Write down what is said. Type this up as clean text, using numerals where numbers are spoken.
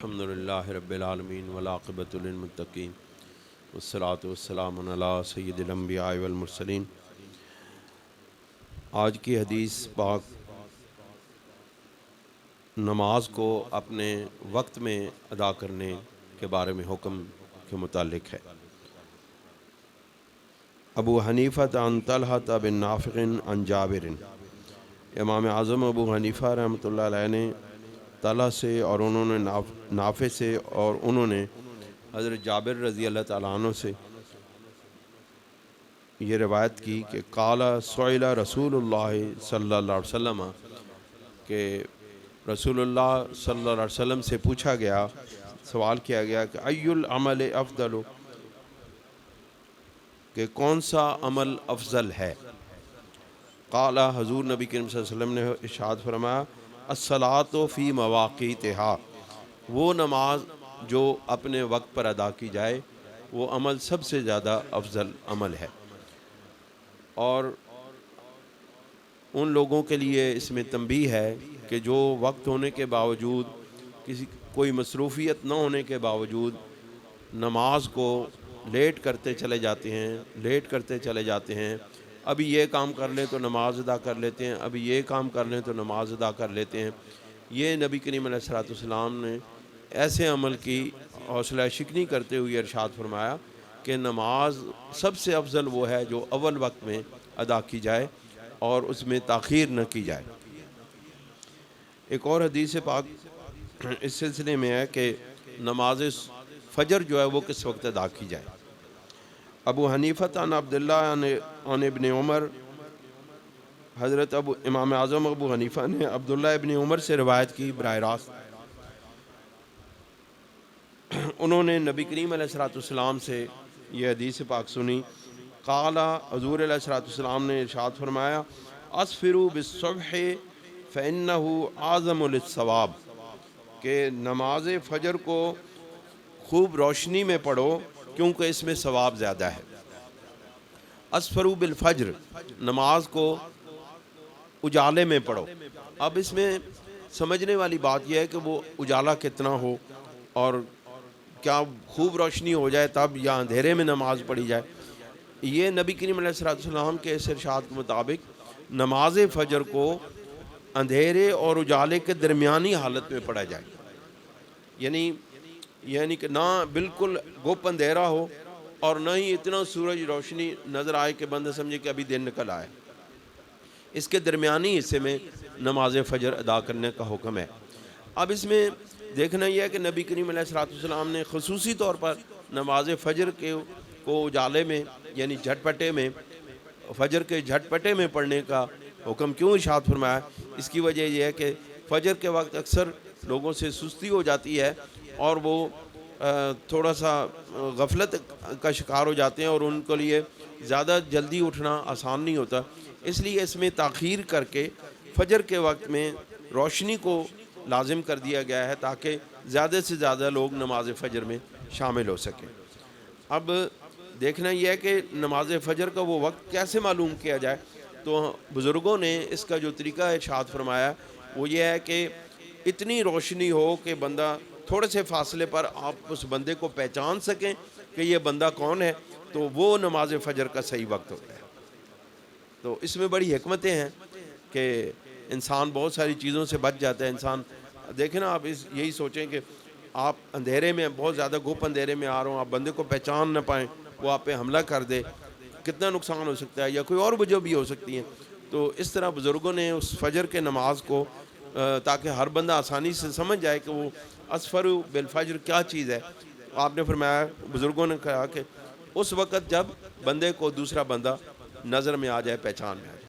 الحمد للہ رب العالمین والعاقبۃ للمتقین والصلاۃ والسلام علی سید الانبیاء والمرسلین۔ آج کی حدیث پاک نماز کو اپنے وقت میں ادا کرنے کے بارے میں حکم کے متعلق ہے۔ ابو حنیفہ عن طلحہ بن نافع عن جابر، امام اعظم ابو حنیفہ رحمۃ اللہ علیہ نے طلحہ سے اور انہوں نے نافع سے اور انہوں نے حضرت جابر رضی اللہ تعالیٰ عنہ سے یہ روایت کی کہ قال سئل رسول اللہ صلی اللہ علیہ وسلم، کہ رسول اللہ صلی اللہ علیہ وسلم سے پوچھا گیا، سوال کیا گیا کہ ای العمل افضل، کہ کون سا عمل افضل ہے؟ قال، حضور نبی کریم صلی اللہ علیہ وسلم نے ارشاد فرمایا، الصلاۃ فی مواقیتہا، وہ نماز جو اپنے وقت پر ادا کی جائے وہ عمل سب سے زیادہ افضل عمل ہے۔ اور ان لوگوں کے لیے اس میں تنبیہ ہے کہ جو وقت ہونے کے باوجود کوئی مصروفیت نہ ہونے کے باوجود نماز کو لیٹ کرتے چلے جاتے ہیں، ابھی یہ کام کر لیں تو نماز ادا کر لیتے ہیں، ابھی یہ کام کر لیں تو نماز ادا کر لیتے ہیں۔ یہ نبی کریم علیہ الصلوۃ والسلام نے ایسے عمل کی حوصلہ شکنی کرتے ہوئے ارشاد فرمایا کہ نماز سب سے افضل وہ ہے جو اول وقت میں ادا کی جائے اور اس میں تاخیر نہ کی جائے۔ ایک اور حدیث پاک اس سلسلے میں ہے کہ نماز فجر جو ہے وہ کس وقت ادا کی جائے۔ ابو حنیفہ عن عبداللہ عن ابن عمر، حضرت امام اعظم ابو حنیفہ نے عبداللہ ابن عمر سے روایت کی براہ راست، انہوں نے نبی کریم علیہ الصلوۃ والسلام سے یہ حدیث پاک سنی۔ قال، حضور علیہ الصلوۃ والسلام نے ارشاد فرمایا، اسفروا بالصبح فإنہ اعظم للثواب، کہ نماز فجر کو خوب روشنی میں پڑھو کیونکہ اس میں ثواب زیادہ ہے۔ اسفروا بالفجر، نماز کو اجالے میں پڑھو۔ اب اس میں سمجھنے والی بات یہ ہے کہ وہ اجالا کتنا ہو، اور کیا خوب روشنی ہو جائے تب یا اندھیرے میں نماز پڑھی جائے۔ یہ نبی کریم علیہ الصلوۃ والسلام کے اس ارشاد کے مطابق نماز فجر کو اندھیرے اور اجالے کے درمیانی حالت میں پڑھا جائے، یعنی کہ نہ بالکل گپ اندھیرا ہو اور نہ ہی اتنا سورج روشنی نظر آئے کہ بندہ سمجھے کہ ابھی دن نکل آئے۔ اس کے درمیانی حصے میں نماز فجر ادا کرنے کا حکم ہے۔ اب اس میں دیکھنا یہ ہے کہ نبی کریم علیہ الصلوۃ والسلام نے خصوصی طور پر نماز فجر کو اجالے میں یعنی جھٹپٹے میں، فجر کے جھٹپٹے میں پڑھنے کا حکم کیوں ارشاد فرمایا؟ اس کی وجہ یہ ہے کہ فجر کے وقت اکثر لوگوں سے سستی ہو جاتی ہے اور وہ تھوڑا سا غفلت کا شکار ہو جاتے ہیں اور ان کے لیے زیادہ جلدی اٹھنا آسان نہیں ہوتا، اس لیے اس میں تاخیر کر کے فجر کے وقت میں روشنی کو لازم کر دیا گیا ہے تاکہ زیادہ سے زیادہ لوگ نماز فجر میں شامل ہو سکیں۔ اب دیکھنا یہ ہے کہ نماز فجر کا وہ وقت کیسے معلوم کیا جائے، تو بزرگوں نے اس کا جو طریقہ ارشاد فرمایا وہ یہ ہے کہ اتنی روشنی ہو کہ بندہ تھوڑے سے فاصلے پر آپ اس بندے کو پہچان سکیں کہ یہ بندہ کون ہے، تو وہ نماز فجر کا صحیح وقت ہوتا ہے۔ تو اس میں بڑی حکمتیں ہیں کہ انسان بہت ساری چیزوں سے بچ جاتا ہے۔ انسان دیکھیں نا، آپ یہی سوچیں کہ آپ اندھیرے میں بہت زیادہ گھوپ اندھیرے میں آ رہے ہوں، آپ بندے کو پہچان نہ پائیں، وہ آپ پہ حملہ کر دے، کتنا نقصان ہو سکتا ہے، یا کوئی اور وجہ بھی ہو سکتی ہے۔ تو اس طرح بزرگوں نے اس فجر کے نماز کو تاکہ ہر بندہ آسانی سے سمجھ جائے کہ وہ اسفر بالفجر کیا چیز ہے، آپ نے فرمایا، بزرگوں نے کہا کہ اس وقت جب بندے کو دوسرا بندہ نظر میں آ جائے، پہچان میں آ جائے۔